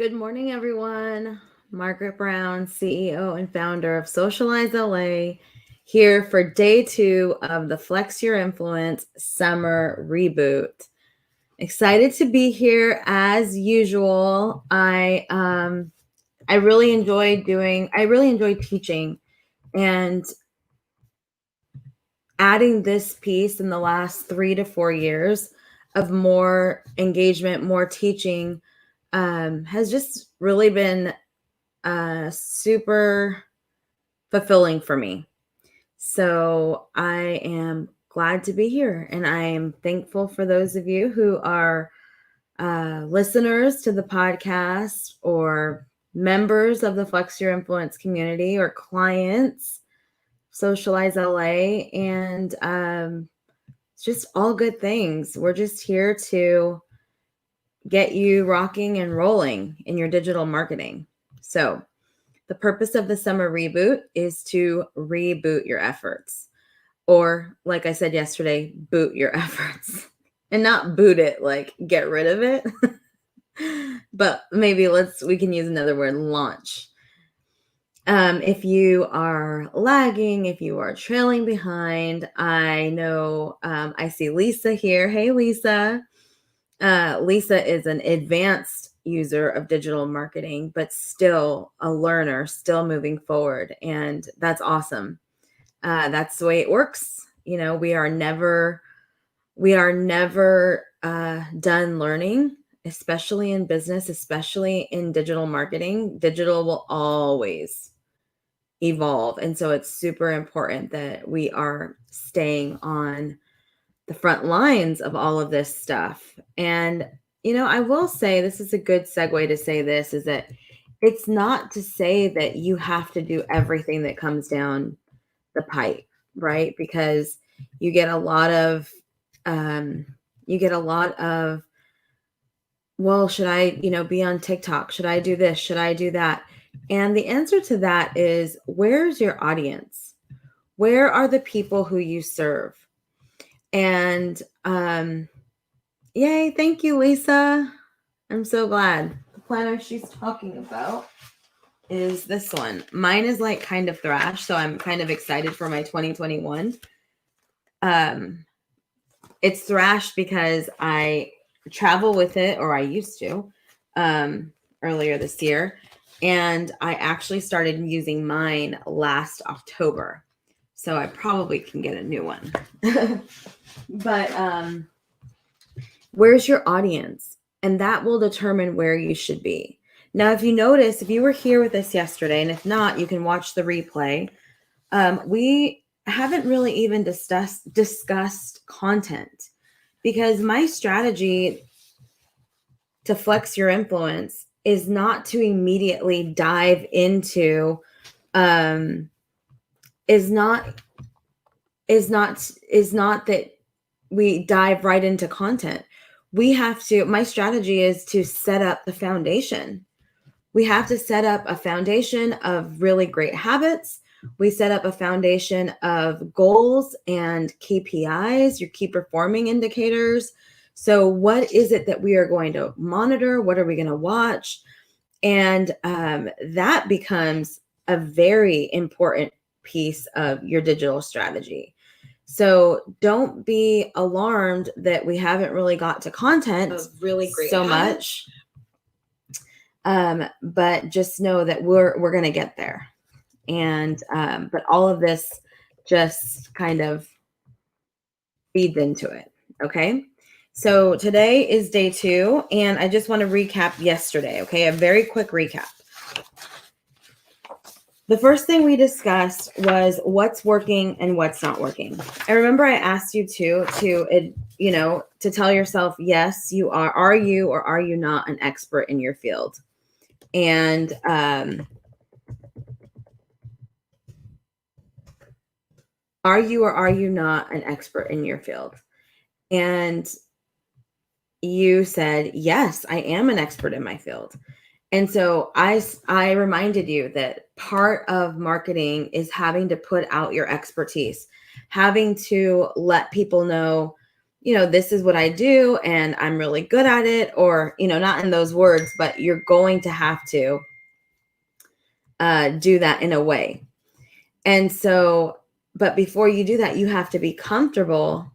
Good morning, everyone. Margaret Brown, CEO and founder of Socialize LA, here for day 2 of the Flex Your Influence Summer Reboot. Excited to be here as usual. I really enjoy teaching and adding this piece in the last 3 to 4 years of more engagement, more teaching has just really been super fulfilling for me. So I am glad to be here, and I am thankful for those of you who are listeners to the podcast or members of the Flex Your Influence community or clients, Socialize LA, and it's just all good things. We're just here to get you rocking and rolling in your digital marketing. So the purpose of the summer reboot is to reboot your efforts, or like I said yesterday, boot your efforts, and not boot it like get rid of it. But maybe we can use another word, launch. If you are lagging, if you are trailing behind, I know I see Lisa here. Hey, Lisa. Lisa is an advanced user of digital marketing, but still a learner, still moving forward. And that's awesome. That's the way it works. You know, we are never done learning, especially in business, especially in digital marketing. Digital will always evolve. And so it's super important that we are staying on the front lines of all of this stuff. And, you know, I will say, this is a good segue to say this, is that it's not to say that you have to do everything that comes down the pipe, right? Because you get a lot of, well, should I, be on TikTok? Should I do this? Should I do that? And the answer to that is, where's your audience? Where are the people who you serve? And yay, thank you, Lisa. I'm so glad. The planner she's talking about is this one. Mine is like kind of thrash, so I'm kind of excited for my 2021. It's thrash because I travel with it, or I used to, earlier this year. And I actually started using mine last October. So I probably can get a new one. But where's your audience? And that will determine where you should be. Now, if you notice, if you were here with us yesterday, and if not, you can watch the replay. We haven't really even discussed content, because my strategy to flex your influence is not to immediately dive into is not that we dive right into content. My strategy is to set up the foundation. We have to set up a foundation of really great habits. We set up a foundation of goals and KPIs, your key performing indicators. So what is it that we are going to monitor? What are we going to watch? And that becomes a very important piece of your digital strategy. So don't be alarmed that we haven't really got to content really great so much. But just know that we're going to get there. And but all of this just kind of feeds into it. Okay. So today is day 2, and I just want to recap yesterday. Okay. A very quick recap. The first thing we discussed was what's working and what's not working. I remember I asked you to tell yourself, yes, you are you or are you not an expert in your field? And are you or are you not an expert in your field? And you said, yes, I am an expert in my field. And so I reminded you that part of marketing is having to put out your expertise, having to let people know this is what I do and I'm really good at it, or, not in those words, but you're going to have to do that in a way. And so, but before you do that, you have to be comfortable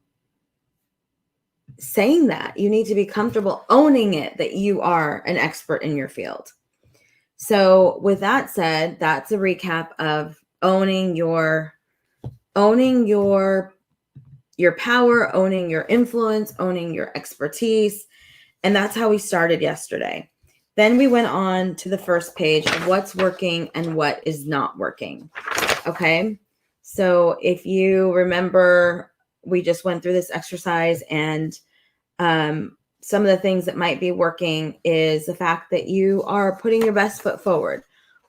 saying that. You need to be comfortable owning it, that you are an expert in your field. So with that said, that's a recap of owning your power, owning your influence, owning your expertise. And that's how we started yesterday. Then we went on to the first page of what's working and what is not working. Okay. So if you remember, we just went through this exercise, and some of the things that might be working is the fact that you are putting your best foot forward,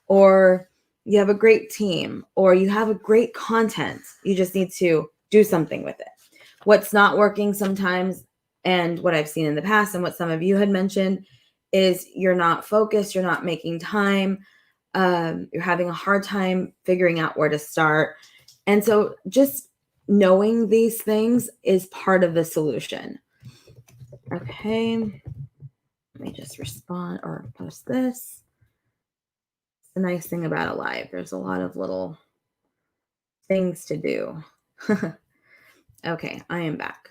or you have a great team, or you have a great content. You just need to do something with it. What's not working sometimes, and what I've seen in the past and what some of you had mentioned, is you're not focused, you're not making time, you're having a hard time figuring out where to start. And so just knowing these things is part of the solution. Okay, let me just respond or post this. The nice thing about a live, there's a lot of little things to do. Okay, I am back.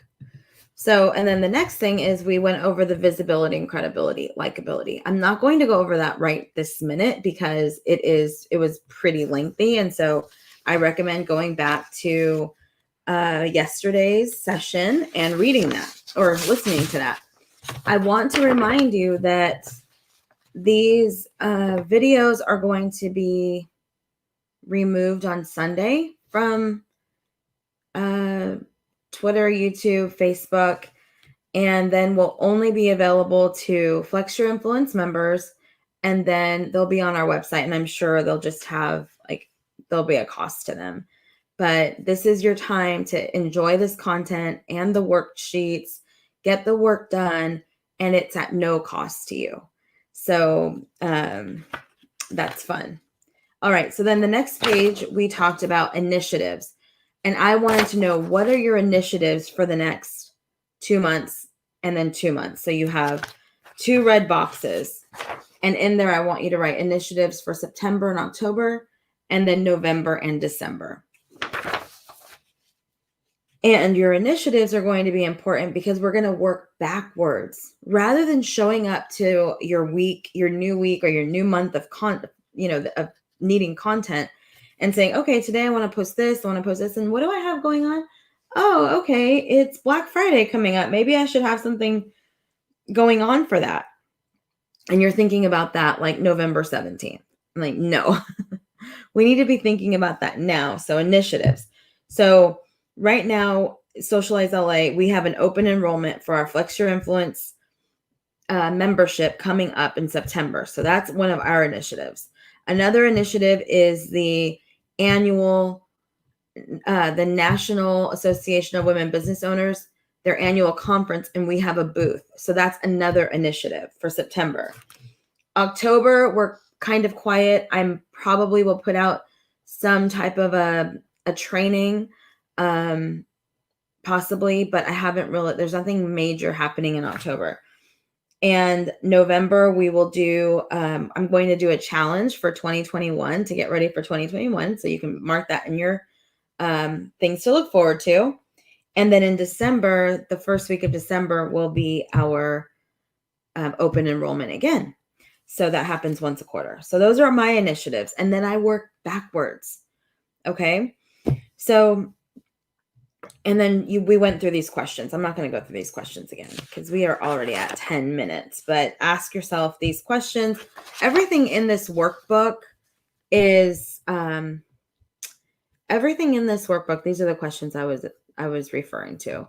So, and then the next thing is we went over the visibility and credibility, likability. I'm not going to go over that right this minute because it was pretty lengthy. And so I recommend going back to yesterday's session and reading that or listening to that. I want to remind you that these videos are going to be removed on Sunday from Twitter, YouTube, Facebook, and then will only be available to Flex Your Influence members. And then they'll be on our website, and I'm sure they'll just have there'll be a cost to them. But this is your time to enjoy this content and the worksheets, get the work done, and it's at no cost to you. So that's fun. All right. So then the next page, we talked about initiatives. And I wanted to know, what are your initiatives for the next 2 months and then 2 months? So you have 2 red boxes. And in there, I want you to write initiatives for September and October, and then November and December. And your initiatives are going to be important because we're going to work backwards rather than showing up to your week, your new week, or your new month of of needing content and saying, okay, today I want to post this, I want to post this. And what do I have going on? Oh, okay. It's Black Friday coming up. Maybe I should have something going on for that. And you're thinking about that like November 17th. I'm like, no, we need to be thinking about that now. So initiatives. So right now, Socialize LA, we have an open enrollment for our Flex Your Influence membership coming up in September. So that's one of our initiatives. Another initiative is the annual, the National Association of Women Business Owners, their annual conference, and we have a booth. So that's another initiative for September. October, we're kind of quiet. I'm probably will put out some type of a training, possibly, but I haven't really, there's nothing major happening in October. And November, we will do, I'm going to do a challenge for 2021 to get ready for 2021. So you can mark that in your things to look forward to. And then in December, the first week of December will be our open enrollment again. So that happens once a quarter. So those are my initiatives. And then I work backwards. Okay. So, and then we went through these questions. I'm not going to go through these questions again because we are already at 10 minutes, but ask yourself these questions. Everything in this workbook is, these are the questions I was referring to.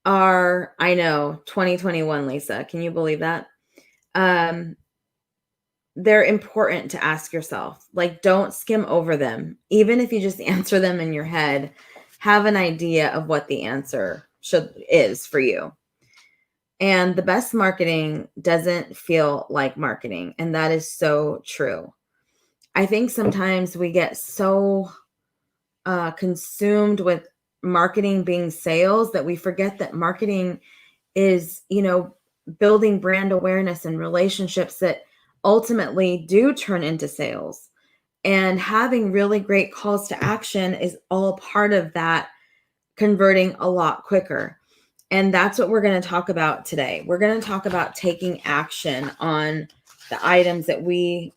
I know, 2021, Lisa, can you believe that? They're important to ask yourself. Like, don't skim over them. Even if you just answer them in your head, have an idea of what the answer is for you. And the best marketing doesn't feel like marketing. And that is so true. I think sometimes we get so consumed with marketing being sales, that we forget that marketing is, building brand awareness and relationships that ultimately do turn into sales. And having really great calls to action is all part of that, converting a lot quicker. And that's what we're going to talk about today. We're going to talk about taking action on the items that we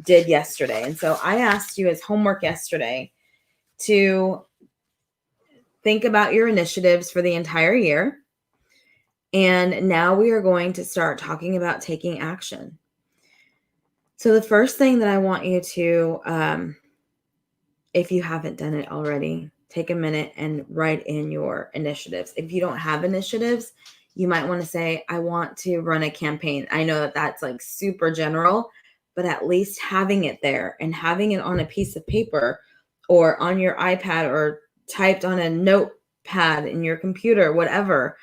did yesterday. And so I asked you as homework yesterday to think about your initiatives for the entire year. And now we are going to start talking about taking action. So the first thing that I want you to, if you haven't done it already, take a minute and write in your initiatives. If you don't have initiatives, you might want to say, I want to run a campaign. I know that that's like super general, but at least having it there and having it on a piece of paper or on your iPad or typed on a notepad in your computer, whatever,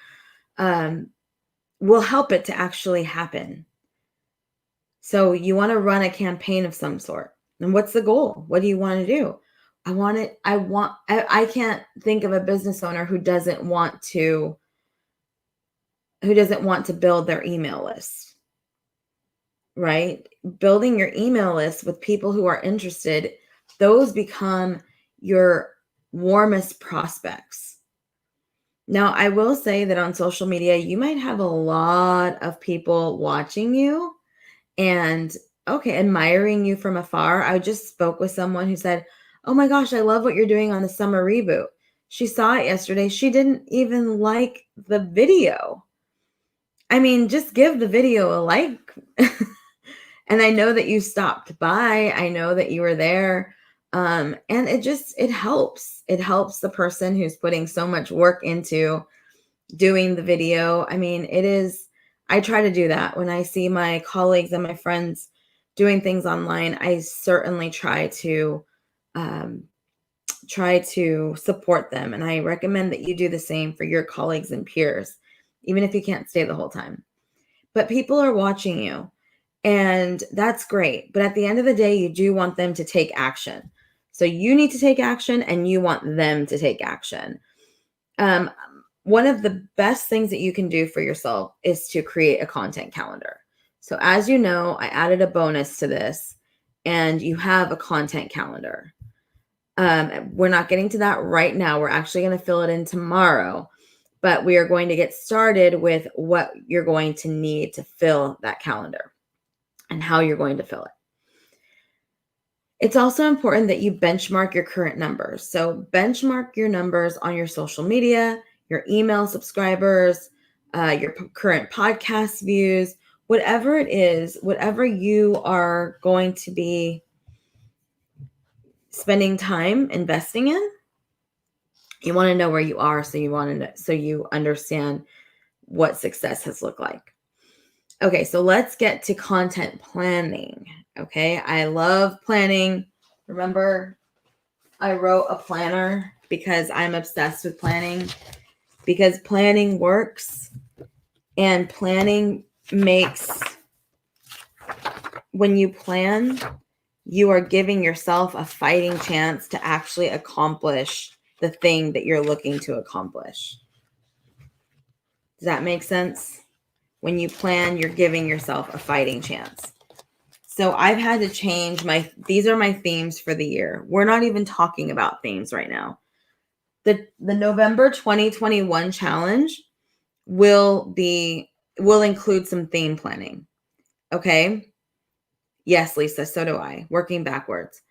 will help it to actually happen. So you want to run a campaign of some sort. And what's the goal? What do you want to do? I can't think of a business owner who doesn't want to build their email list, right? Building your email list with people who are interested, those become your warmest prospects. Now, I will say that on social media, you might have a lot of people watching you and admiring you from afar. I just spoke with someone who said, oh my gosh, I love what you're doing on the summer reboot. She saw it yesterday. She didn't even like the video. I mean, just give the video a like. And I know that you stopped by. I know that you were there. And it helps. It helps the person who's putting so much work into doing the video. I mean, I try to do that when I see my colleagues and my friends doing things online. I certainly try to support them. And I recommend that you do the same for your colleagues and peers, even if you can't stay the whole time. But people are watching you, and that's great. But at the end of the day, you do want them to take action. So you need to take action and you want them to take action. One of the best things that you can do for yourself is to create a content calendar. So as you know, I added a bonus to this, and you have a content calendar. We're not getting to that right now. We're actually going to fill it in tomorrow, but we are going to get started with what you're going to need to fill that calendar and how you're going to fill it. It's also important that you benchmark your current numbers. So benchmark your numbers on your social media, your email subscribers, your current podcast views, whatever it is, whatever you are going to be spending time investing in. You want to know where you are, so you understand what success has looked like. Okay, so let's get to content planning. Okay, I love planning. Remember, I wrote a planner because I'm obsessed with planning, because planning works, and planning makes, when you plan, you are giving yourself a fighting chance to actually accomplish the thing that you're looking to accomplish. Does that make sense? When you plan, you're giving yourself a fighting chance. So I've had to change these are my themes for the year. We're not even talking about themes right now. The November 2021 challenge will include some theme planning. Okay. Yes, Lisa, so do I. Working backwards.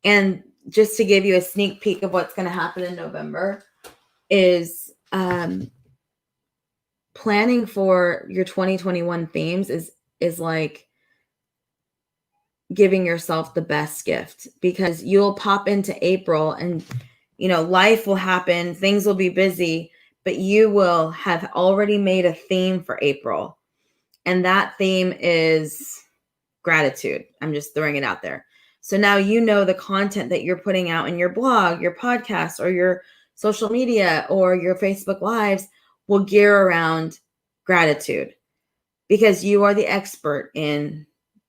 And just to give you a sneak peek of what's going to happen in November is planning for your 2021 themes is like giving yourself the best gift, because you'll pop into April and, life will happen. Things will be busy, but you will have already made a theme for April. And that theme is gratitude. I'm just throwing it out there. So now you know the content that you're putting out in your blog, your podcast, or your social media, or your Facebook Lives will gear around gratitude, because you are the expert in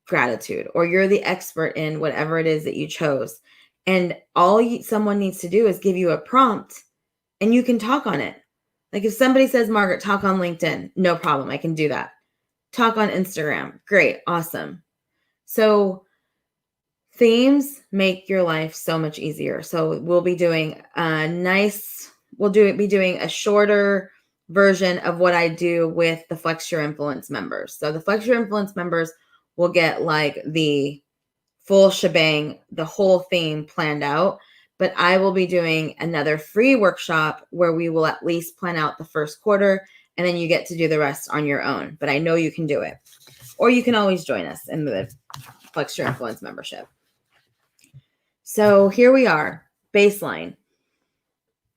gratitude, or you're the expert in whatever it is that you chose. And all someone needs to do is give you a prompt, and you can talk on it. Like if somebody says, Margaret, talk on LinkedIn, no problem. I can do that. Talk on Instagram. Great. Awesome. So themes make your life so much easier. So we'll be doing be doing a shorter version of what I do with the Flex Your Influence members. So the Flex Your Influence members will get like the full shebang, the whole theme planned out. But I will be doing another free workshop where we will at least plan out the first quarter, and then you get to do the rest on your own. But I know you can do it. Or you can always join us in the Flex Your Influence membership. So here we are, baseline.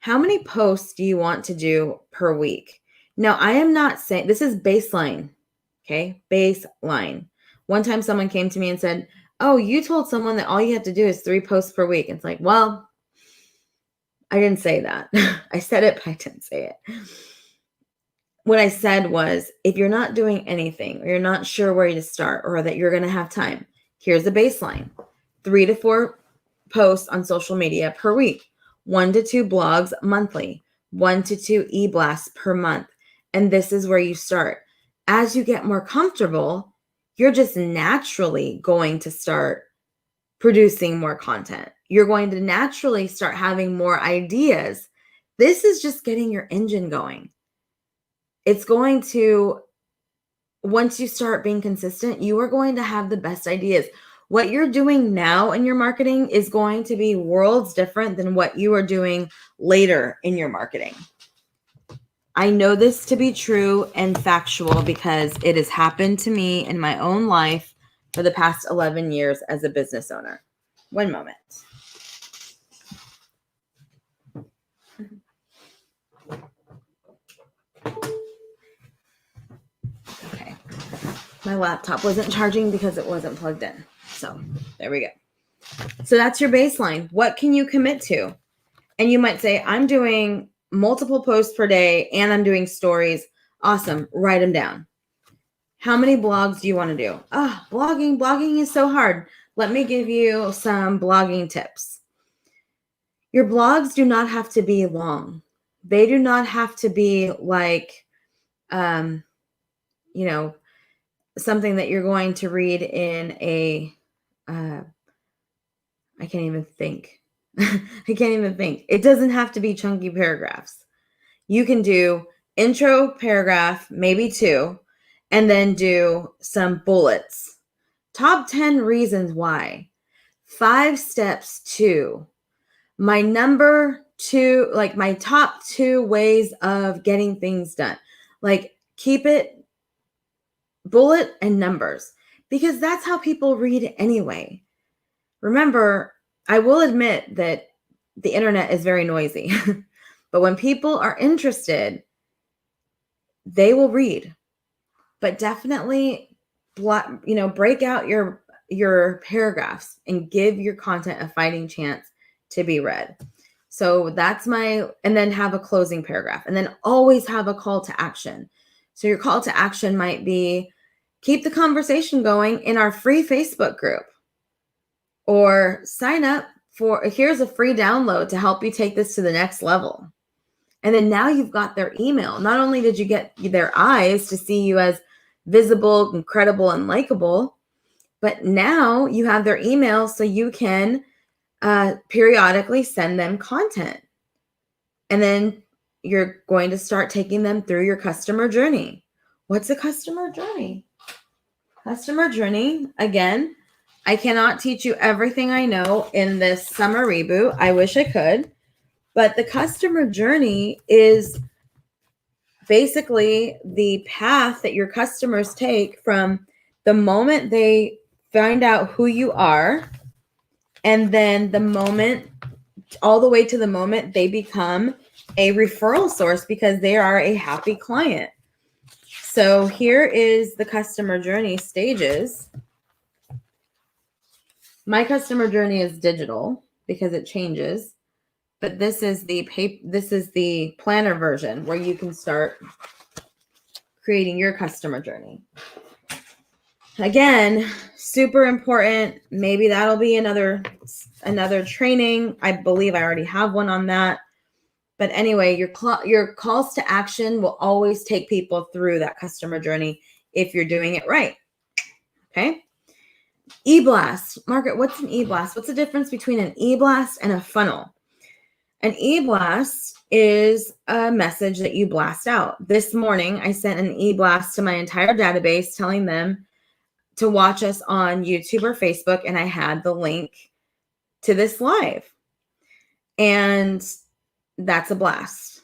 How many posts do you want to do per week? Now, I am not saying, this is baseline, okay? Baseline. One time someone came to me and said, oh, you told someone that all you have to do is 3 posts per week. It's like, well, I didn't say that. I said it, but I didn't say it. What I said was, if you're not doing anything, or you're not sure where to start, or that you're going to have time, here's the baseline. 3 to 4 posts on social media per week, 1 to 2 blogs monthly, 1 to 2 e-blasts per month. And this is where you start. As you get more comfortable, you're just naturally going to start producing more content. You're going to naturally start having more ideas. This is just getting your engine going. It's going to, once you start being consistent, you are going to have the best ideas. What you're doing now in your marketing is going to be worlds different than what you are doing later in your marketing. I know this to be true and factual because it has happened to me in my own life for the past 11 years as a business owner. One moment. Okay. My laptop wasn't charging because it wasn't plugged in. So there we go. So that's your baseline. What can you commit to? And you might say, I'm doing multiple posts per day and I'm doing stories. Awesome. Write them down. How many blogs do you want to do? Blogging is so hard. Let me give you some blogging tips. Your blogs do not have to be long. They do not have to be like, something that you're going to read in a, I can't even think. It doesn't have to be chunky paragraphs. You can do intro paragraph, maybe 2, and then do some bullets. Top 10 reasons why. 5 steps to. My number 2, like my top 2 ways of getting things done. Like keep it bullet and numbers because that's how people read anyway. Remember, I will admit that the internet is very noisy, but when people are interested, they will read. But definitely, break out your paragraphs and give your content a fighting chance to be read. So that's and then have a closing paragraph, and then always have a call to action. So your call to action might be, keep the conversation going in our free Facebook group. Or sign up here's a free download to help you take this to the next level. And then now you've got their email. Not only did you get their eyes to see you as visible, incredible, and likable, but now you have their email so you can periodically send them content. And then you're going to start taking them through your customer journey. What's a customer journey? Customer journey, again, I cannot teach you everything I know in this summer reboot. I wish I could. But the customer journey is basically the path that your customers take from the moment they find out who you are, and then all the way to the moment they become a referral source because they are a happy client. So here is the customer journey stages. My customer journey is digital because it changes, but this is the planner version where you can start creating your customer journey. Again, super important. Maybe that'll be another training. I believe I already have one on that. But anyway, your calls to action will always take people through that customer journey if you're doing it right. Okay. E-blast. Margaret, what's an e-blast? What's the difference between an e-blast and a funnel? An e-blast is a message that you blast out. This morning, I sent an e-blast to my entire database telling them to watch us on YouTube or Facebook, and I had the link to this live. And that's a blast.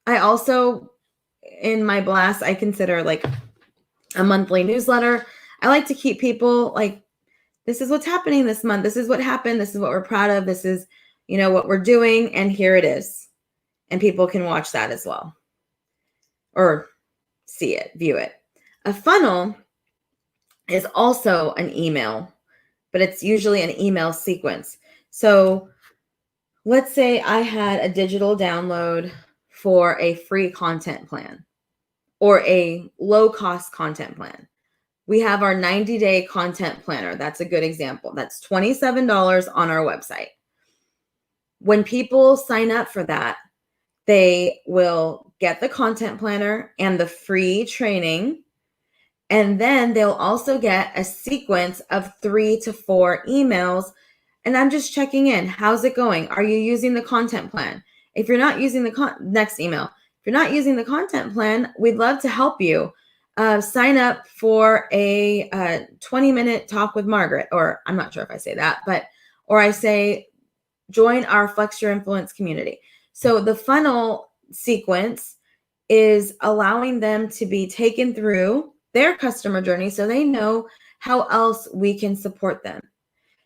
I also, in my blast, I consider like a monthly newsletter. I like to keep people like, this is what's happening this month. This is what happened. This is what we're proud of. This is, what we're doing. And here it is. And people can watch that as well. Or see it, view it. A funnel is also an email, but it's usually an email sequence. So let's say I had a digital download for a free content plan or a low-cost content plan. We have our 90-day content planner. That's a good example. That's $27 on our website. When people sign up for that, they will get the content planner and the free training. And then they'll also get a sequence of 3 to 4 emails. And I'm just checking in. How's it going? Are you using the content plan? If you're not using the next email, if you're not using the content plan, we'd love to help you. Sign up for a 20-minute talk with Margaret, or I'm not sure if I say that, or I say, join our Flex Your Influence community. So the funnel sequence is allowing them to be taken through their customer journey so they know how else we can support them.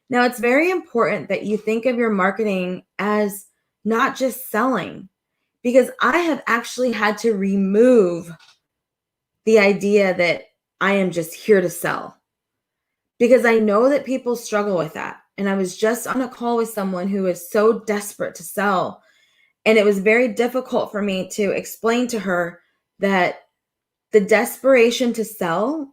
Now, it's very important that you think of your marketing as not just selling, because I have actually had to remove the idea that I am just here to sell, because I know that people struggle with that. And I was just on a call with someone who is so desperate to sell. And it was very difficult for me to explain to her that the desperation to sell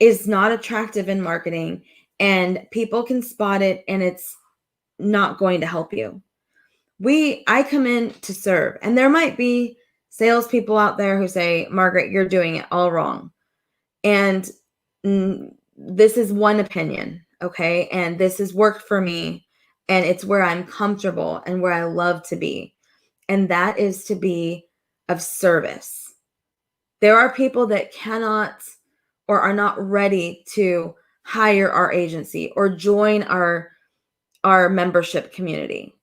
is not attractive in marketing, and people can spot it, and it's not going to help you. I come in to serve, and there might be salespeople out there who say, Margaret, you're doing it all wrong. And this is one opinion, okay? And this has worked for me, and it's where I'm comfortable and where I love to be. And that is to be of service. There are people that cannot or are not ready to hire our agency or join our membership community.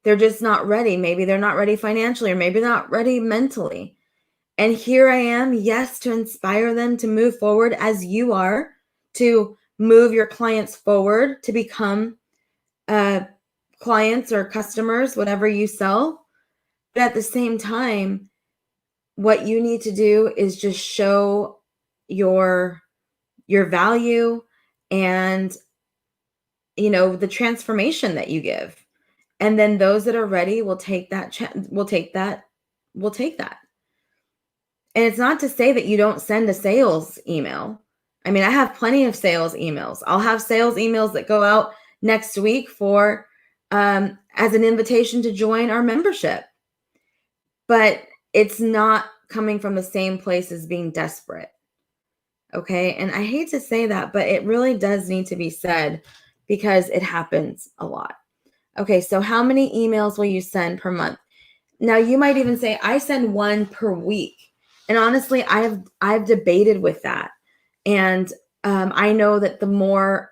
They're just not ready. Maybe they're not ready financially, or maybe not ready mentally. And here I am, yes, to inspire them to move forward as you are, to move your clients forward, to become clients or customers, whatever you sell. But at the same time, what you need to do is just show your value and, the transformation that you give. And then those that are ready will take that. And it's not to say that you don't send a sales email. I mean, I have plenty of sales emails. I'll have sales emails that go out next week for as an invitation to join our membership. But it's not coming from the same place as being desperate. Okay. And I hate to say that, but it really does need to be said because it happens a lot. Okay. So how many emails will you send per month? Now you might even say, I send one per week. And honestly, I've debated with that. And I know that the more,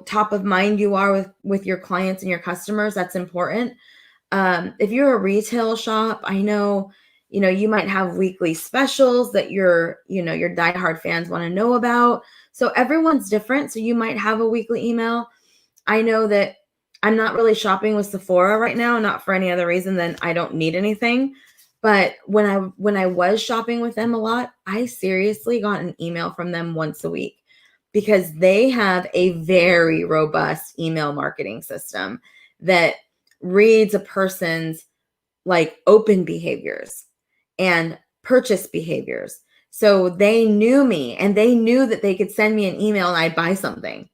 top of mind you are with your clients and your customers, that's important. If you're a retail shop, I know, you might have weekly specials that your diehard fans want to know about. So everyone's different. So you might have a weekly email. I know that I'm not really shopping with Sephora right now, not for any other reason than I don't need anything. But when I was shopping with them a lot, I seriously got an email from them once a week because they have a very robust email marketing system that reads a person's like open behaviors and purchase behaviors. So they knew me and they knew that they could send me an email and I'd buy something.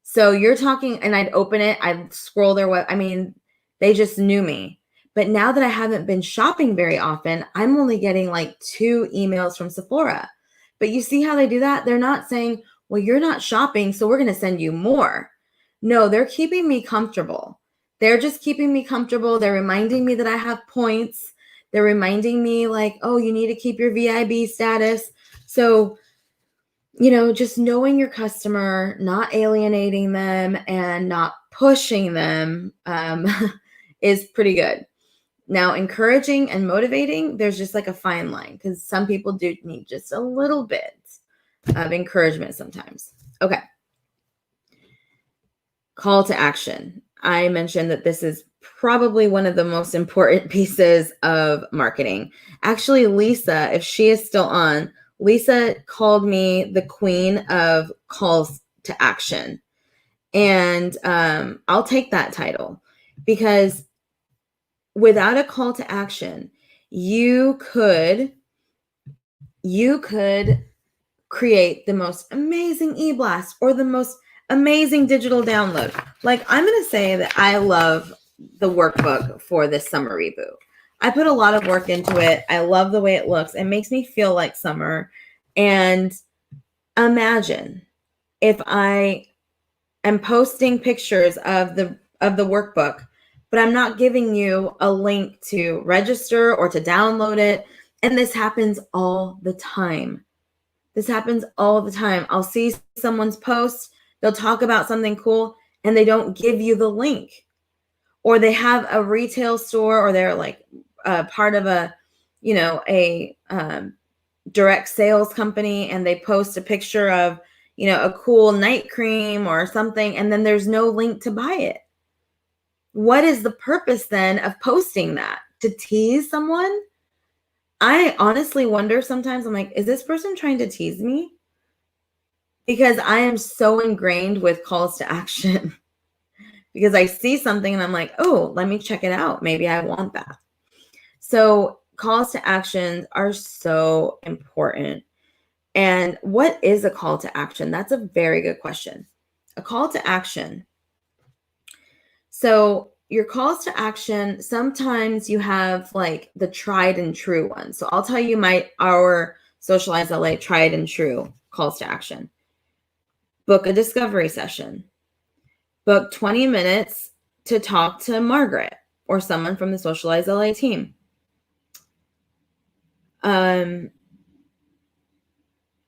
So you're talking, and I'd open it, I'd scroll their web. I mean, They just knew me. But now that I haven't been shopping very often, I'm only getting like 2 emails from Sephora. But you see how they do that? They're not saying, well, you're not shopping, so we're going to send you more. No, they're keeping me comfortable. They're just keeping me comfortable. They're reminding me that I have points. They're reminding me like, oh, you need to keep your VIB status. So, just knowing your customer, not alienating them and not pushing them is pretty good. Now, encouraging and motivating, there's just like a fine line because some people do need just a little bit of encouragement sometimes. Okay. Call to action. I mentioned that this is probably one of the most important pieces of marketing. Actually, Lisa, if she is still on, Lisa called me the queen of calls to action. And I'll take that title because without a call to action, you could create the most amazing e-blast or the most amazing digital download. Like, I'm going to say that I love the workbook for this summer reboot. I put a lot of work into it. I love the way it looks. It makes me feel like summer. And imagine if I am posting pictures of the workbook, but I'm not giving you a link to register or to download it. And this happens all the time. I'll see someone's post, they'll talk about something cool, and they don't give you the link. Or they have a retail store, or they're like part of a direct sales company, and they post a picture of, a cool night cream or something, and then there's no link to buy it. What is the purpose then of posting that? To tease someone? I honestly wonder sometimes, I'm like, is this person trying to tease me? Because I am so ingrained with calls to action because I see something and I'm like, oh, let me check it out. Maybe I want that. So calls to action are so important. And what is a call to action? That's a very good question. A call to action. So your calls to action, sometimes you have like the tried and true ones. So I'll tell you our Socialize LA tried and true calls to action. Book a discovery session. Book 20 minutes to talk to Margaret or someone from the Socialize LA team.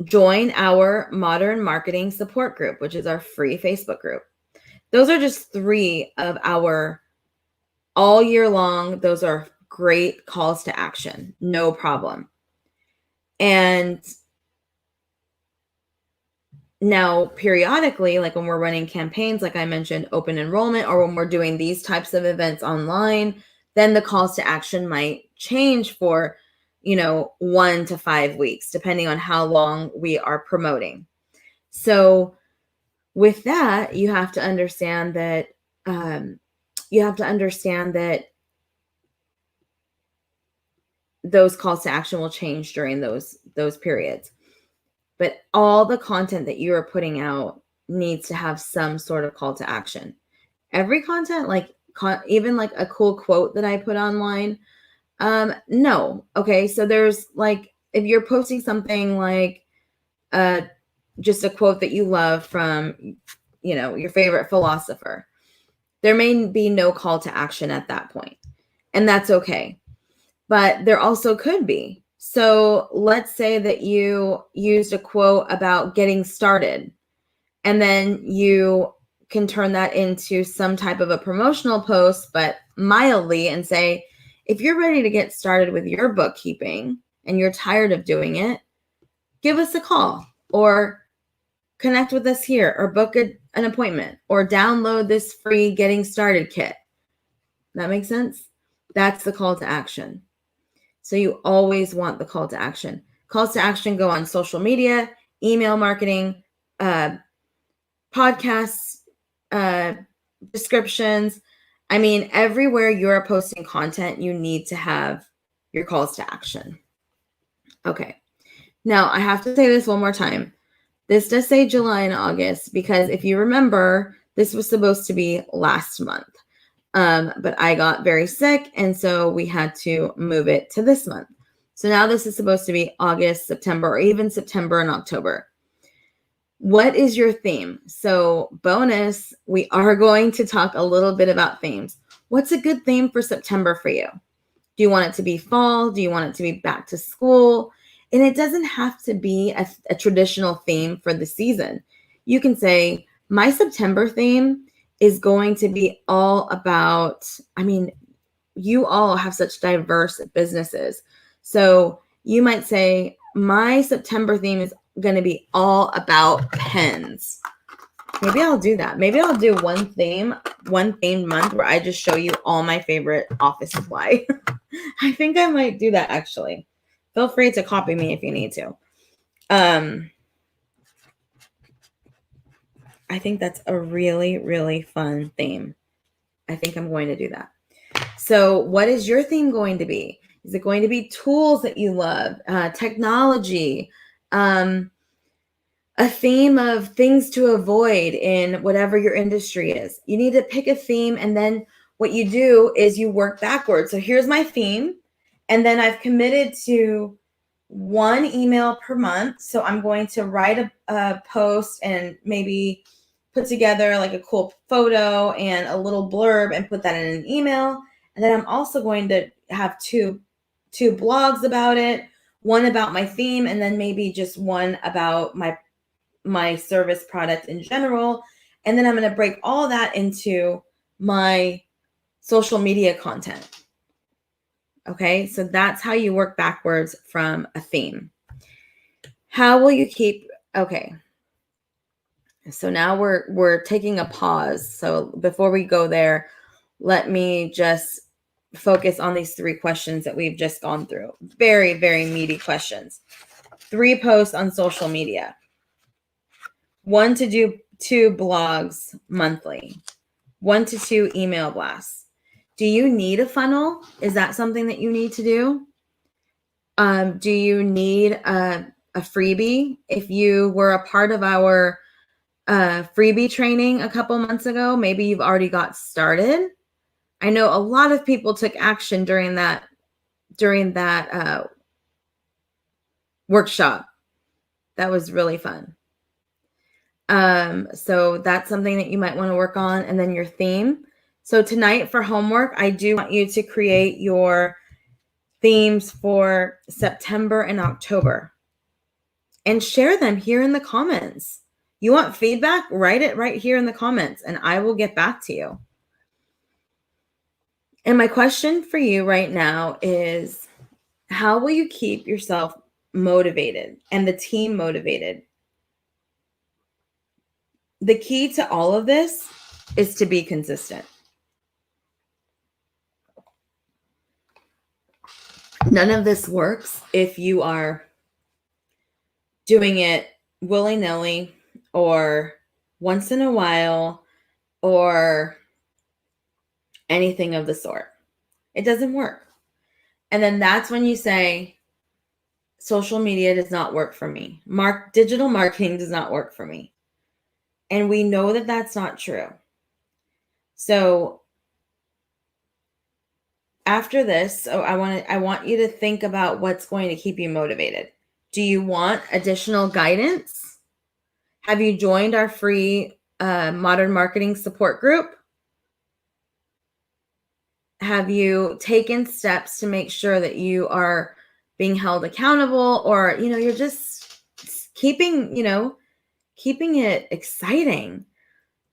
Join our Modern Marketing Support Group, which is our free Facebook group. Those are just 3 of our all year long. Those are great calls to action. No problem. And now, periodically, like when we're running campaigns, like I mentioned, open enrollment, or when we're doing these types of events online, then the calls to action might change for, 1 to 5 weeks, depending on how long we are promoting. So with that, you have to understand that those calls to action will change during those periods. But all the content that you are putting out needs to have some sort of call to action. Every content, like even like a cool quote that I put online, no. Okay, so there's like, if you're posting something like just a quote that you love from, your favorite philosopher, there may be no call to action at that point, and that's okay. But there also could be. So let's say that you used a quote about getting started, and then you can turn that into some type of a promotional post, but mildly, and say, if you're ready to get started with your bookkeeping and you're tired of doing it, give us a call or connect with us here, or book an appointment, or download this free getting started kit. That makes sense? That's the call to action. So you always want the call to action. Calls to action go on social media, email marketing, podcasts, descriptions. I mean, everywhere you're posting content, you need to have your calls to action. Okay. Now, I have to say this one more time. This does say July and August because if you remember, this was supposed to be last month. But I got very sick, and so we had to move it to this month. So now this is supposed to be August, September, or even September and October. What is your theme? So bonus, we are going to talk a little bit about themes. What's a good theme for September for you? Do you want it to be fall? Do you want it to be back to school? And it doesn't have to be a traditional theme for the season. You can say, my September theme is going to be all about, you all have such diverse businesses. So you might say, my September theme is going to be all about pens. Maybe I'll do that. Maybe I'll do one themed month where I just show you all my favorite office supply. I think I might do that actually. Feel free to copy me if you need to. I think that's a really, really fun theme. I think I'm going to do that. So what is your theme going to be? Is it going to be tools that you love, technology, a theme of things to avoid in whatever your industry is? You need to pick a theme, and then what you do is you work backwards. So here's my theme, and then I've committed to one email per month. So I'm going to write a post and maybe put together like a cool photo and a little blurb and put that in an email. And then I'm also going to have two blogs about it, one about my theme, and then maybe just one about my service product in general. And then I'm going to break all that into my social media content. Okay, so that's how you work backwards from a theme. How will you keep, okay. So now we're taking a pause. So before we go there, let me just focus on these 3 questions that we've just gone through. Very, very meaty questions. 3 posts on social media. 1 to do 2 blogs monthly. 1 to 2 email blasts. Do you need a funnel? Is that something that you need to do? Do you need a freebie? If you were a part of our freebie training a couple months ago, maybe you've already got started. I know a lot of people took action during that workshop. That was really fun. So that's something that you might want to work on. And then your theme. So tonight for homework, I do want you to create your themes for September and October and share them here in the comments. You want feedback? Write it right here in the comments and I will get back to you. And my question for you right now is, how will you keep yourself motivated and the team motivated? The key to all of this is to be consistent. None of this works if you are doing it willy-nilly or once in a while or anything of the sort. It doesn't work. And then that's when you say, social media does not work for me. Digital marketing does not work for me. And we know that that's not true. So after this, I want you to think about what's going to keep you motivated. Do you want additional guidance? Have you joined our free modern marketing support group? Have you taken steps to make sure that you are being held accountable, or you're just keeping it exciting?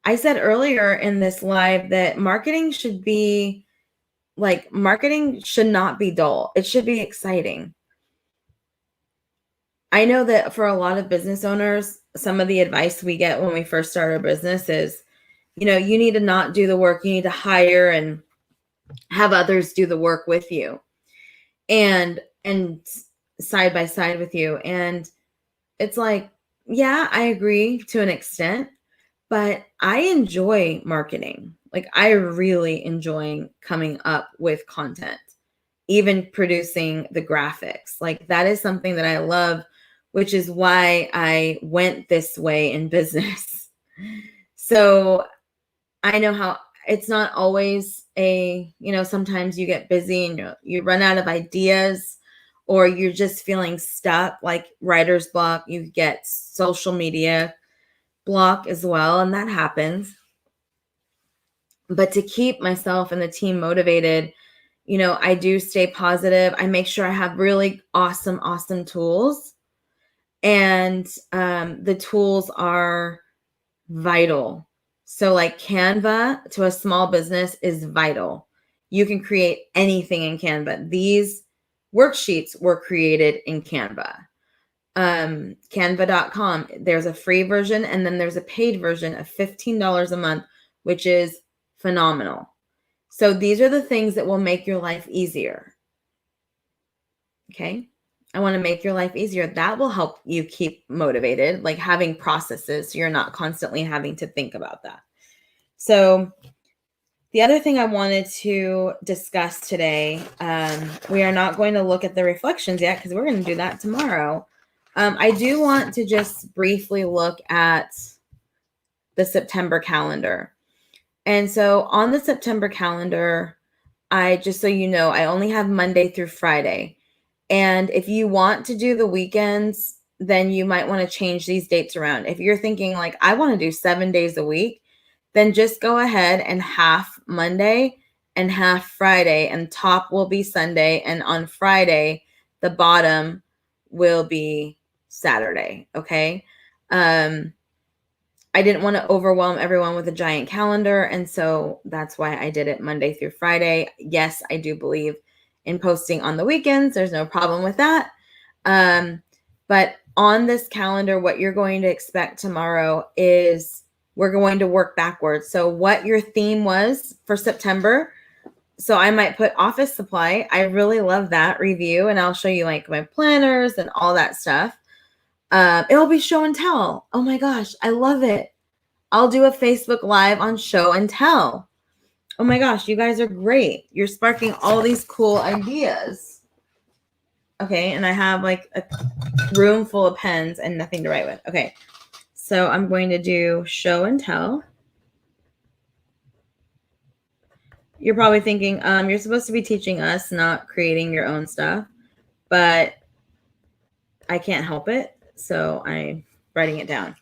I said earlier in this live that marketing should not be dull. It should be exciting. I know that for a lot of business owners, some of the advice we get when we first start our business is, you need to not do the work. You need to hire and have others do the work with you and side by side with you. And it's like, yeah, I agree to an extent, but I enjoy marketing. Like, I really enjoy coming up with content, even producing the graphics. Like, that is something that I love, which is why I went this way in business. So I know how it's not always sometimes you get busy and you run out of ideas, or you're just feeling stuck, like writer's block. You get social media block as well, and that happens. But to keep myself and the team motivated, I do stay positive. I make sure I have really awesome tools, and the tools are vital. So like Canva to a small business is vital. You can create anything in Canva. These worksheets were created in Canva. Canva.com, there's a free version, and then there's a paid version of $15 a month, which is phenomenal. So these are the things that will make your life easier. Okay. I want to make your life easier. That will help you keep motivated, like having processes, so you're not constantly having to think about that. So the other thing I wanted to discuss today, we are not going to look at the reflections yet because we're going to do that tomorrow. I do want to just briefly look at the September calendar. And so on the September calendar, just so you know, I only have Monday through Friday. And if you want to do the weekends, then you might want to change these dates around. If you're thinking like, I want to do 7 days a week, then just go ahead and half Monday and half Friday, and top will be Sunday. And on Friday, the bottom will be Saturday. Okay. I didn't want to overwhelm everyone with a giant calendar. And so that's why I did it Monday through Friday. Yes, I do believe in posting on the weekends. There's no problem with that. But on this calendar, what you're going to expect tomorrow is we're going to work backwards. So what your theme was for September. So I might put office supply. I really love that review. And I'll show you like my planners and all that stuff. It'll be show and tell. Oh my gosh, I love it. I'll do a Facebook Live on show and tell. Oh my gosh, you guys are great. You're sparking all these cool ideas. Okay, and I have like a room full of pens and nothing to write with. Okay, so I'm going to do show and tell. You're probably thinking, you're supposed to be teaching us, not creating your own stuff, but I can't help it. So I'm writing it down.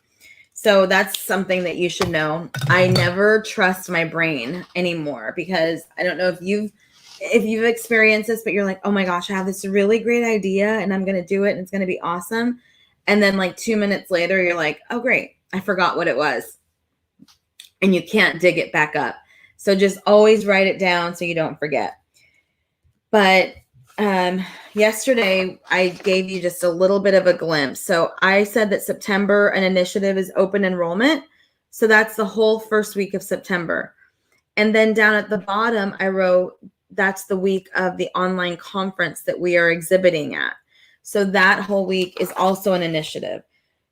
So that's something that you should know. I never trust my brain anymore, because I don't know if you've experienced this, but you're like, oh my gosh, I have this really great idea and I'm going to do it and it's going to be awesome. And then like 2 minutes later, you're like, oh great, I forgot what it was. And you can't dig it back up. So just always write it down so you don't forget. But yesterday I gave you just a little bit of a glimpse. So I said that September, an initiative is open enrollment. So that's the whole first week of September. And then down at the bottom, I wrote, that's the week of the online conference that we are exhibiting at. So that whole week is also an initiative.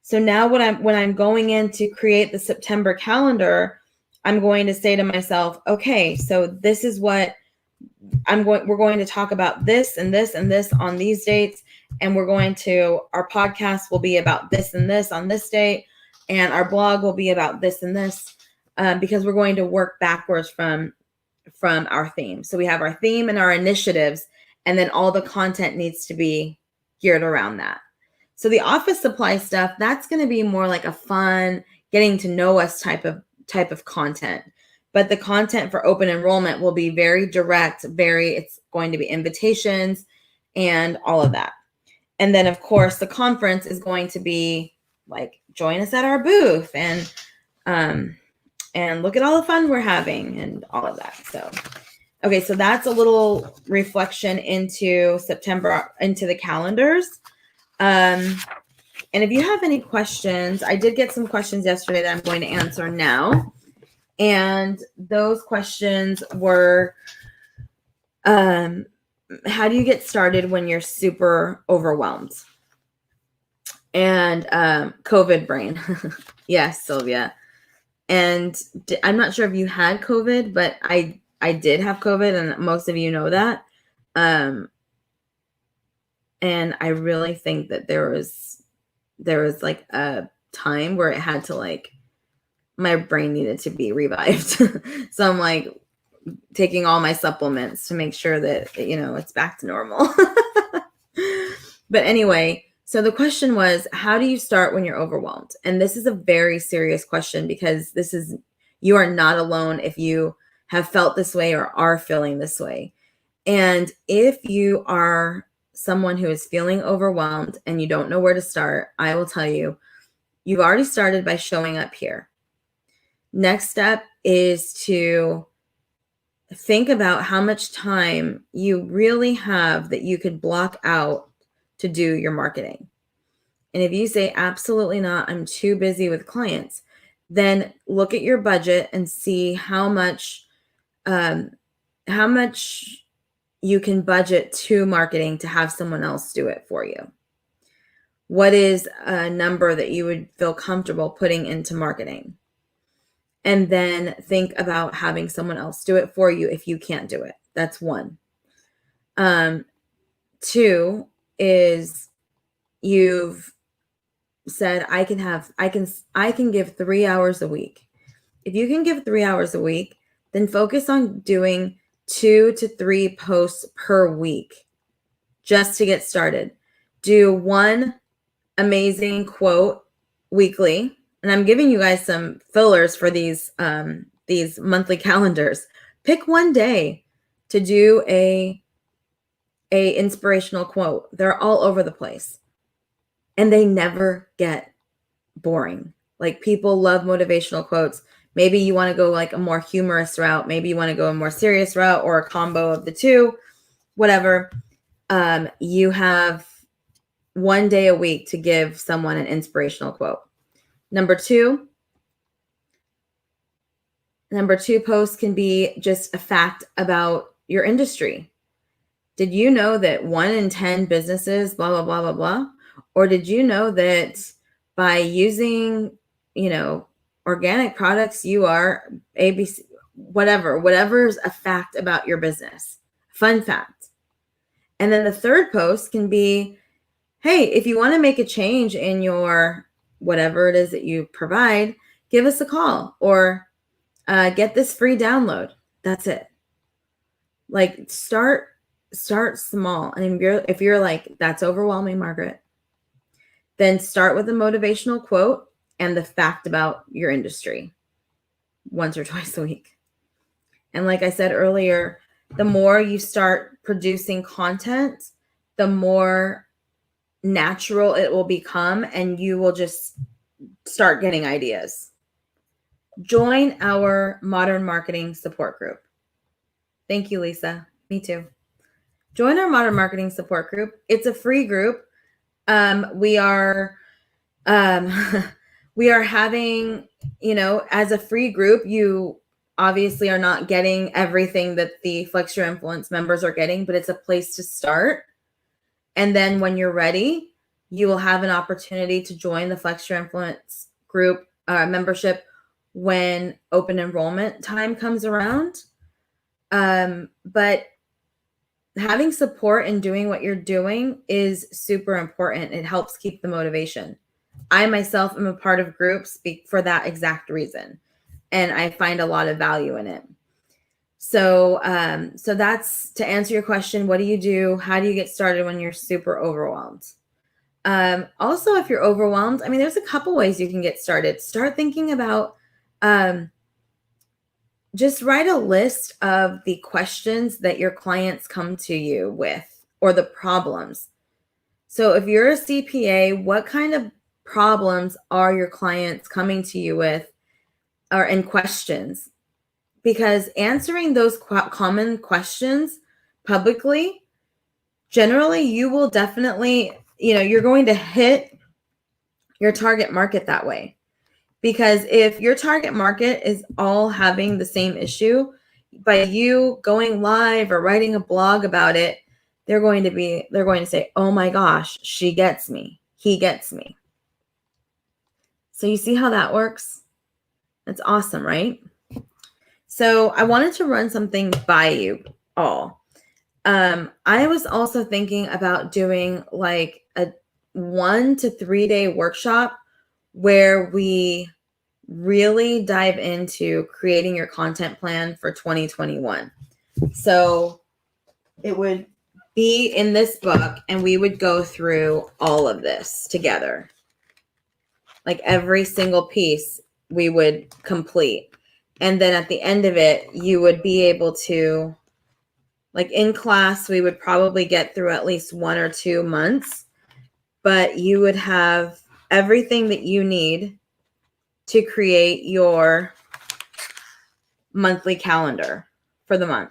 So now when I'm going in to create the September calendar, I'm going to say to myself, okay, so this is what we're going to talk about, this and this and this on these dates. And our podcast will be about this and this on this date. And our blog will be about this and this, because we're going to work backwards from our theme. So we have our theme and our initiatives, and then all the content needs to be geared around that. So the office supply stuff, that's going to be more like a fun, getting to know us type of content. But the content for open enrollment will be very direct, it's going to be invitations and all of that. And then of course the conference is going to be like, join us at our booth and look at all the fun we're having and all of that. So, okay, so that's a little reflection into September, into the calendars. And if you have any questions, I did get some questions yesterday that I'm going to answer now. And those questions were, how do you get started when you're super overwhelmed? And COVID brain. Yes, Sylvia. And I'm not sure if you had COVID, but I did have COVID, and most of you know that. And I really think that there was like a time where it had to like my brain needed to be revived. So I'm like taking all my supplements to make sure that, it's back to normal. But anyway, so the question was, how do you start when you're overwhelmed? And this is a very serious question, because you are not alone if you have felt this way or are feeling this way. And if you are someone who is feeling overwhelmed and you don't know where to start, I will tell you, you've already started by showing up here. Next step is to think about how much time you really have that you could block out to do your marketing. And if you say, absolutely not, I'm too busy with clients, then look at your budget and see how much you can budget to marketing to have someone else do it for you. What is a number that you would feel comfortable putting into marketing? And then think about having someone else do it for you if you can't do it. That's one. Two is, you've said, I can give 3 hours a week. If you can give 3 hours a week, then focus on doing 2 to 3 posts per week just to get started. Do one amazing quote weekly. And I'm giving you guys some fillers for these monthly calendars. Pick one day to do a inspirational quote. They're all over the place, and they never get boring. Like, people love motivational quotes. Maybe you want to go like a more humorous route. Maybe you want to go a more serious route, or a combo of the two, whatever. You have one day a week to give someone an inspirational quote. Number two post can be just a fact about your industry. Did you know that 1 in 10 businesses, blah, blah, blah, blah, blah? Or did you know that by using, organic products, you are ABC, whatever's a fact about your business, fun fact. And then the third post can be, hey, if you want to make a change in your whatever it is that you provide, give us a call, or get this free download. That's it. Like, start small. And if you're like, that's overwhelming, Margaret, then start with a motivational quote and the fact about your industry once or twice a week. And like I said earlier, the more you start producing content, the more natural it will become, and you will just start getting ideas. Join our Modern Marketing Support Group. Thank you, Lisa. Me too. Join our Modern Marketing Support Group. It's a free group. We are having, as a free group, you obviously are not getting everything that the Flex Your Influence members are getting, but it's a place to start. And then when you're ready, you will have an opportunity to join the Flex Your Influence group membership when open enrollment time comes around. But having support and doing what you're doing is super important. It helps keep the motivation. I myself am a part of groups for that exact reason, and I find a lot of value in it. So that's to answer your question. What do you do? How do you get started when you're super overwhelmed? Also, if you're overwhelmed, there's a couple ways you can get started. Start thinking about, just write a list of the questions that your clients come to you with, or the problems. So if you're a CPA, what kind of problems are your clients coming to you with, or in questions? Because answering those common questions publicly, generally, you will definitely, you're going to hit your target market that way. Because if your target market is all having the same issue, by you going live or writing a blog about it, they're going to say, oh my gosh, she gets me, he gets me. So you see how that works? That's awesome, right? So I wanted to run something by you all. I was also thinking about doing like a 1 to 3 day workshop where we really dive into creating your content plan for 2021. So it would be in this book, and we would go through all of this together. Like every single piece we would complete. And then at the end of it, you would be able to, like in class, we would probably get through at least 1 or 2 months, but you would have everything that you need to create your monthly calendar for the month.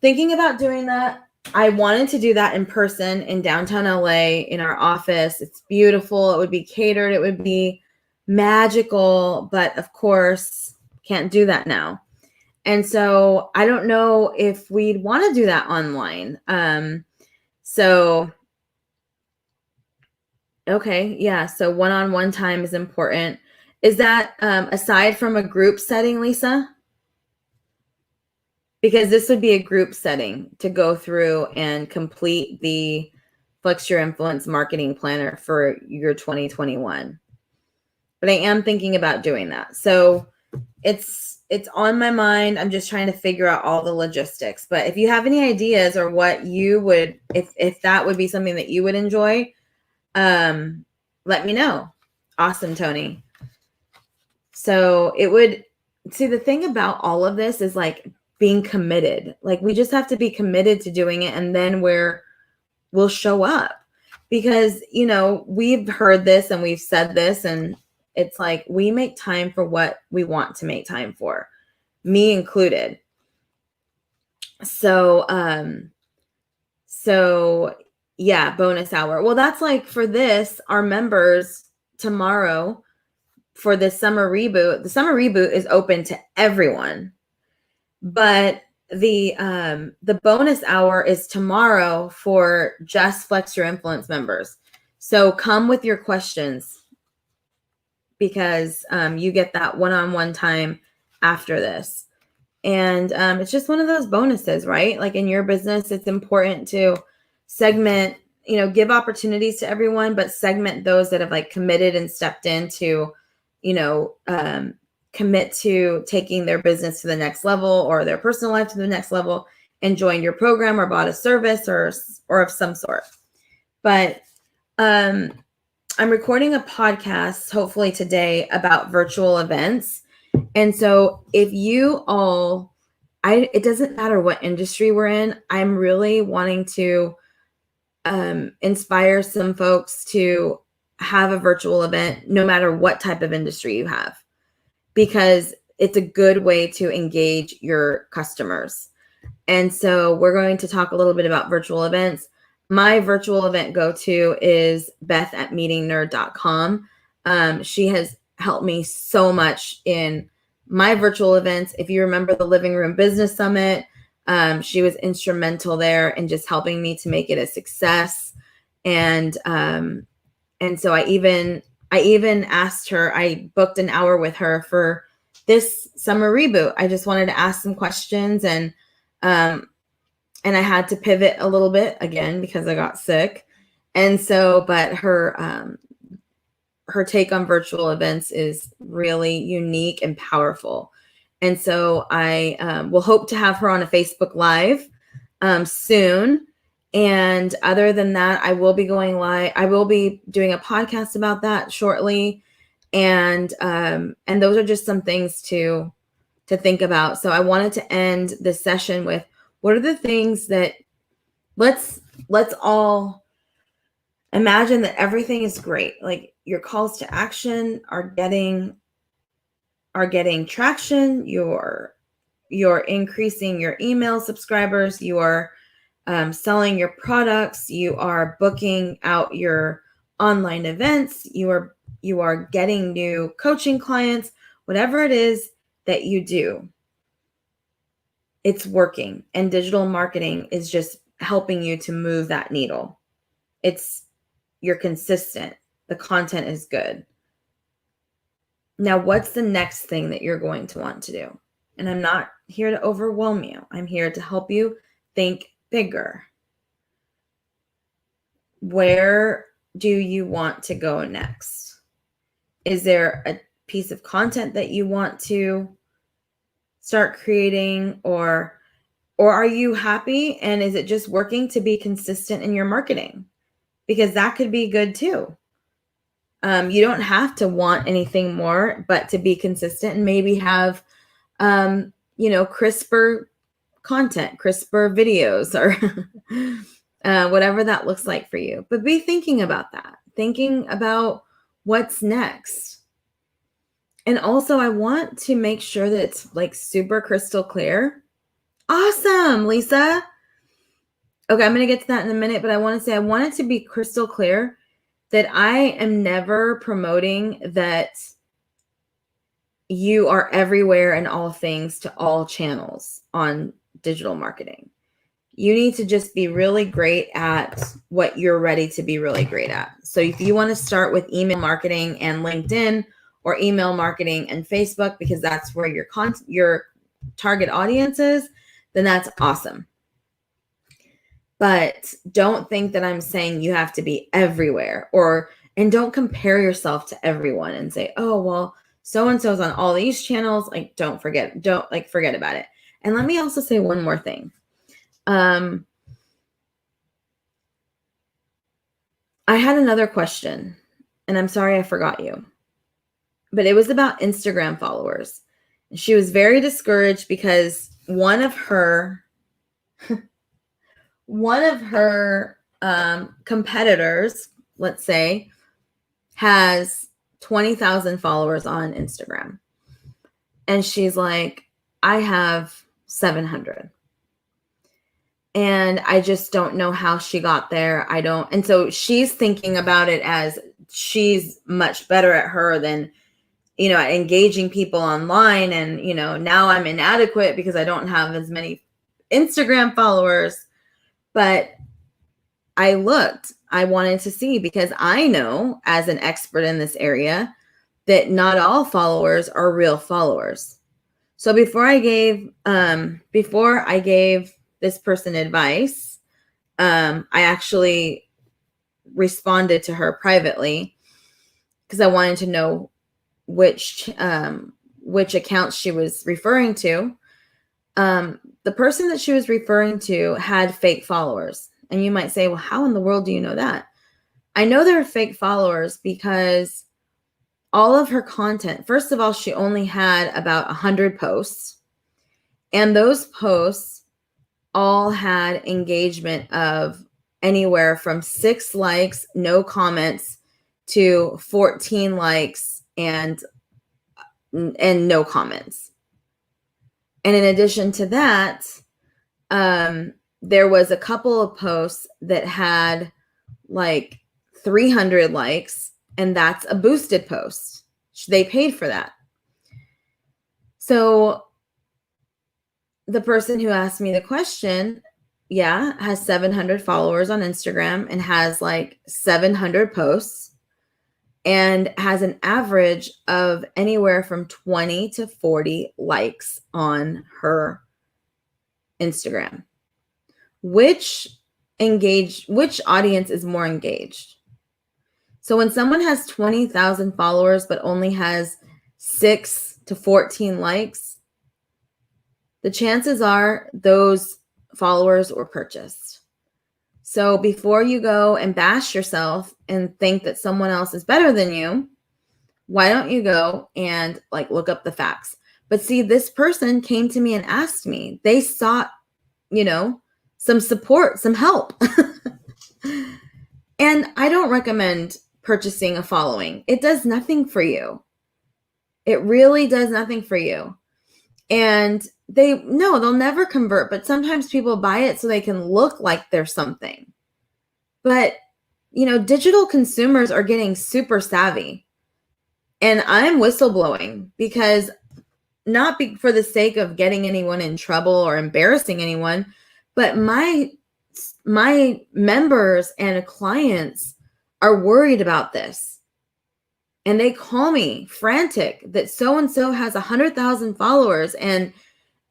Thinking about doing that, I wanted to do that in person in downtown LA in our office. It's beautiful. It would be catered. It would be magical, but of course, can't do that now. And so I don't know if we'd want to do that online. Okay, yeah. So one-on-one time is important. Is that aside from a group setting, Lisa? Because this would be a group setting to go through and complete the Flex Your Influence marketing planner for your 2021. But I am thinking about doing that. So it's on my mind. I'm just trying to figure out all the logistics. But if you have any ideas or what you would, if that would be something that you would enjoy, let me know. Awesome, Tony. So it would, see, the thing about all of this is like being committed. Like we just have to be committed to doing it, and then we'll show up. Because, you know, we've heard this and we've said this, and it's like we make time for what we want to make time for, me included. So yeah, bonus hour. Well, that's like for this, our members tomorrow for the summer reboot. The summer reboot is open to everyone, but the bonus hour is tomorrow for just Flex Your Influence members. So come with your questions, because you get that one-on-one time after this. And it's just one of those bonuses, right? Like in your business, it's important to segment, you know, give opportunities to everyone, but segment those that have like committed and stepped into, you know, commit to taking their business to the next level or their personal life to the next level and join your program or bought a service or of some sort. But I'm recording a podcast hopefully today about virtual events. And so if you all, it doesn't matter what industry we're in, I'm really wanting to inspire some folks to have a virtual event, no matter what type of industry you have, because it's a good way to engage your customers. And so we're going to talk a little bit about virtual events. My virtual event go-to is Beth at meetingnerd.com. She has helped me so much in my virtual events. If you remember the Living Room Business Summit, she was instrumental there in just helping me to make it a success. And so I even asked her, I booked an hour with her for this summer reboot. I just wanted to ask some questions, and I had to pivot a little bit again because I got sick. And so, but her take on virtual events is really unique and powerful. And so I will hope to have her on a Facebook Live soon. And other than that, I will be going live. I will be doing a podcast about that shortly. And those are just some things to think about. So I wanted to end this session with, what are the things that let's all imagine that everything is great. Like your calls to action are getting traction. You're increasing your email subscribers. You are selling your products. You are booking out your online events. You are getting new coaching clients. Whatever it is that you do, it's working, and digital marketing is just helping you to move that needle. You're consistent. The content is good. Now, what's the next thing that you're going to want to do? And I'm not here to overwhelm you. I'm here to help you think bigger. Where do you want to go next? Is there piece of content that you want to start creating, or are you happy and is it just working to be consistent in your marketing? Because that could be good too. You don't have to want anything more, but to be consistent and maybe have, crisper content, crisper videos, or whatever that looks like for you. But be thinking about that, thinking about what's next. And also, I want to make sure that it's like super crystal clear. Awesome, Lisa. Okay, I'm going to get to that in a minute, but I want to say I want it to be crystal clear that I am never promoting that you are everywhere and all things to all channels on digital marketing. You need to just be really great at what you're ready to be really great at. So if you want to start with email marketing and LinkedIn, or email marketing and Facebook, because that's where your target audience is, then that's awesome. But don't think that I'm saying you have to be everywhere, and don't compare yourself to everyone and say, oh, well, so-and-so's on all these channels. Like, forget about it. And let me also say one more thing. I had another question, and I'm sorry I forgot you, but it was about Instagram followers. She was very discouraged because one of her competitors, let's say, has 20,000 followers on Instagram. And she's like, I have 700. And I just don't know how she got there. And so she's thinking about it as she's much better at her than, at engaging people online. And, now I'm inadequate because I don't have as many Instagram followers. But I wanted to see, because I know as an expert in this area that not all followers are real followers. So before I gave this person advice, I actually responded to her privately because I wanted to know which accounts she was referring to. The person that she was referring to had fake followers. And you might say, well, how in the world do you know that? I know they're fake followers because all of her content, first of all, she only had about 100 posts. And those posts all had engagement of anywhere from 6 likes, no comments, to 14 likes and no comments. And in addition to that, there was a couple of posts that had like 300 likes, and that's a boosted post. They paid for that. So the person who asked me the question, has 700 followers on Instagram and has like 700 posts and has an average of anywhere from 20 to 40 likes on her Instagram. Which audience is more engaged? So when someone has 20,000 followers but only has 6 to 14 likes, the chances are those followers were purchased. So before you go and bash yourself and think that someone else is better than you, why don't you go and look up the facts? But see, this person came to me and asked me. They sought, some support, some help. And I don't recommend purchasing a following. It does nothing for you. It really does nothing for you. And they'll never convert, but sometimes people buy it so they can look like they're something. But, digital consumers are getting super savvy. And I'm whistleblowing because not for the sake of getting anyone in trouble or embarrassing anyone, but my members and clients are worried about this. And they call me frantic that so-and-so has 100,000 followers and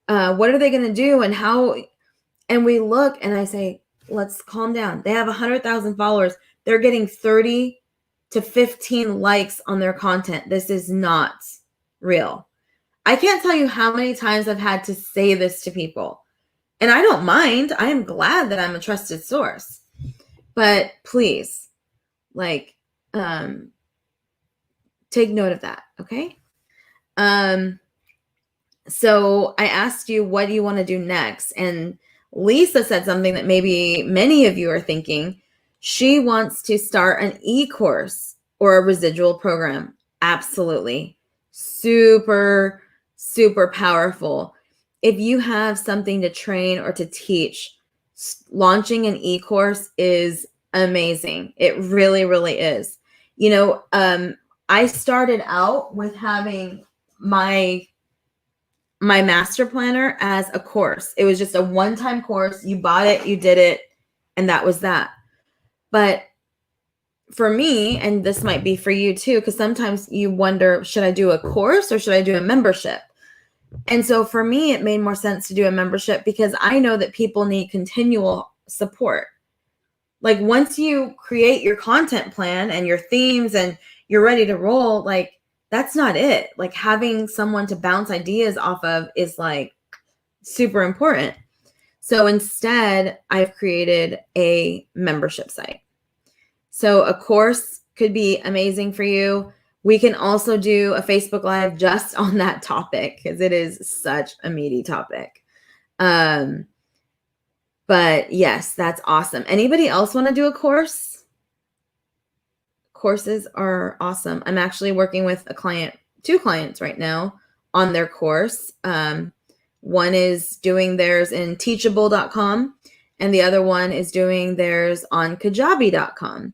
what are they going to do and how? And we look and I say, let's calm down. They have 100,000 followers. They're getting 30 to 15 likes on their content. This is not real. I can't tell you how many times I've had to say this to people. And I don't mind. I am glad that I'm a trusted source. But please, like, take note of that, okay? So I asked you, what do you want to do next? And Lisa said something that maybe many of you are thinking. She wants to start an e-course or a residual program. Absolutely. Super, super powerful. If you have something to train or to teach, launching an e-course is amazing. It really, really is. You know, I started out with having my master planner as a course. It was just a one-time course. You bought it, you did it, and that was that. But for me, and this might be for you too, because sometimes you wonder, should I do a course or should I do a membership? And so for me, it made more sense to do a membership because I know that people need continual support. Like once you create your content plan and your themes and you're ready to roll, like that's not it. Like having someone to bounce ideas off of is like super important. So instead, I've created a membership site. So a course could be amazing for you. We can also do a Facebook Live just on that topic because it is such a meaty topic. But yes, that's awesome. Anybody else want to do a course? Courses are awesome. I'm actually working with two clients right now on their course. One is doing theirs in teachable.com and the other one is doing theirs on kajabi.com.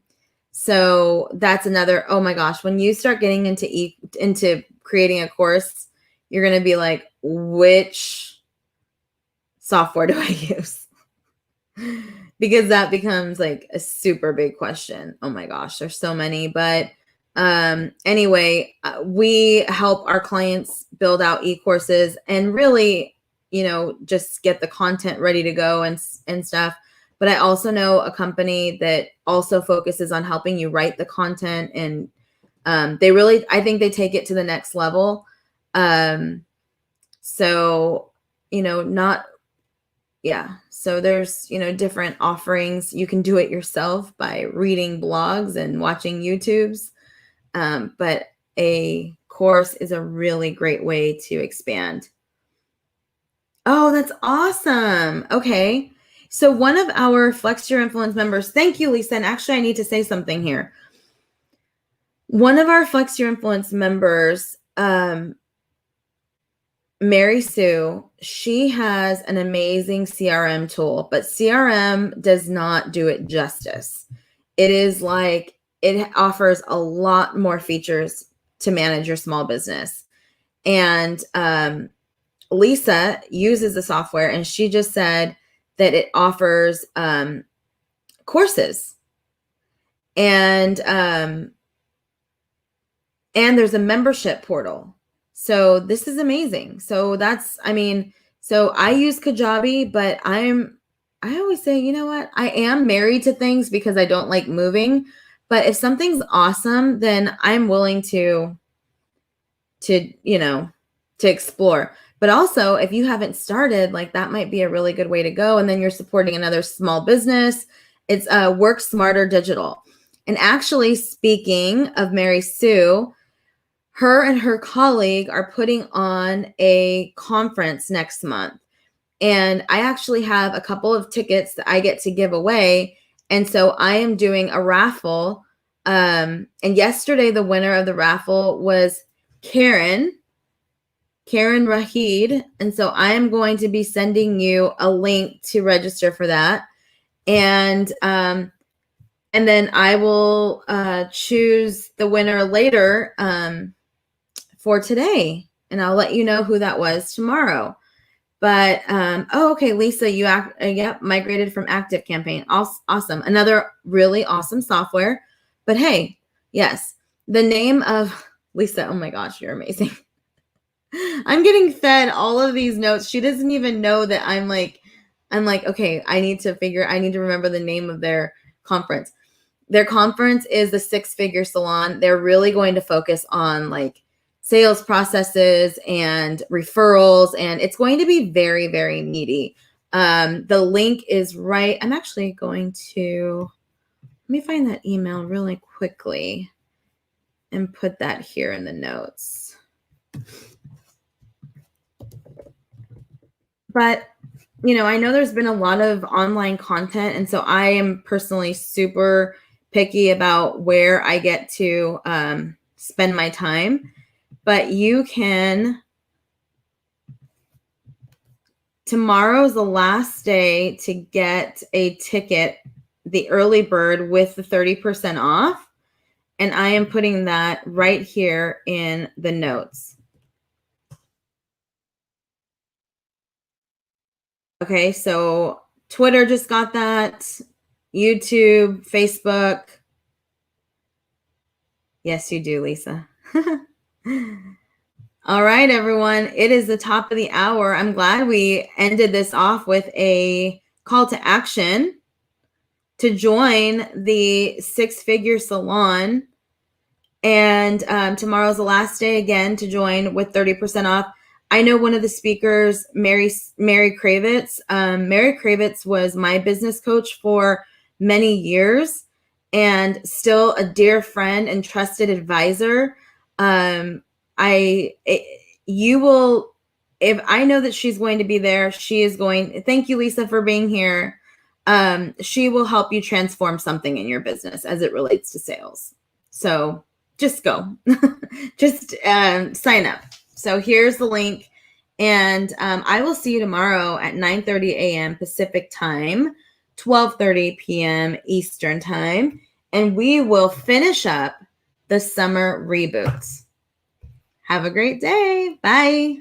So that's another, oh my gosh, when you start getting into creating a course, you're going to be like, which software do I use? Because that becomes like a super big question. Oh my gosh, there's so many. But anyway, we help our clients build out e-courses and really, you know, just get the content ready to go and stuff. But I also know a company that also focuses on helping you write the content. And they really, I think they take it to the next level. So, you know, so there's, you know, different offerings. You can do it yourself by reading blogs and watching YouTubes. But a course is a really great way to expand. Oh, that's awesome. Okay. So one of our Flex Your Influence members, thank you, Lisa. And actually, I need to say something here. One of our Flex Your Influence members, Mary Sue, she has an amazing CRM tool, but CRM does not do it justice. It is like, it offers a lot more features to manage your small business. And Lisa uses the software and she just said that it offers courses and there's a membership portal. So this is amazing. So so I use Kajabi, but I always say, you know what? I am married to things because I don't like moving, but if something's awesome, then I'm willing to explore. But also, if you haven't started, like that might be a really good way to go. And then you're supporting another small business. It's Work Smarter Digital. And actually, speaking of Mary Sue, her and her colleague are putting on a conference next month. And I actually have a couple of tickets that I get to give away. And so I am doing a raffle. And yesterday, the winner of the raffle was Karen Rahid. And so I am going to be sending you a link to register for that. And then I will choose the winner later for today. And I'll let you know who that was tomorrow. But, okay, Lisa, you migrated from Active Campaign. Awesome. Another really awesome software. But hey, yes, the name of Lisa, oh my gosh, you're amazing. I'm getting fed all of these notes. She doesn't even know that I'm like, okay, I need to remember the name of their conference. their conference is the Six Figure Salon. They're really going to focus on like sales processes and referrals, and it's going to be very, very meaty. The link is right. I'm actually going to, let me find that email really quickly and put that here in the notes. But, you know, I know there's been a lot of online content, and so I am personally super picky about where I get to spend my time. But you can, tomorrow's the last day to get a ticket, the early bird with the 30% off. And I am putting that right here in the notes. Okay, so Twitter just got that, YouTube, Facebook. Yes, you do, Lisa. All right, everyone. It is the top of the hour. I'm glad we ended this off with a call to action to join the Six Figure Salon. And tomorrow's the last day again to join with 30% off. I know one of the speakers, Mary Kravitz. Mary Kravitz was my business coach for many years and still a dear friend and trusted advisor. You will, if I know that she's going to be there, she is going, thank you, Lisa, for being here. She will help you transform something in your business as it relates to sales. So just go, just sign up. So here's the link, and I will see you tomorrow at 9:30 a.m. Pacific time, 12:30 p.m. Eastern time, and we will finish up the summer reboots. Have a great day. Bye.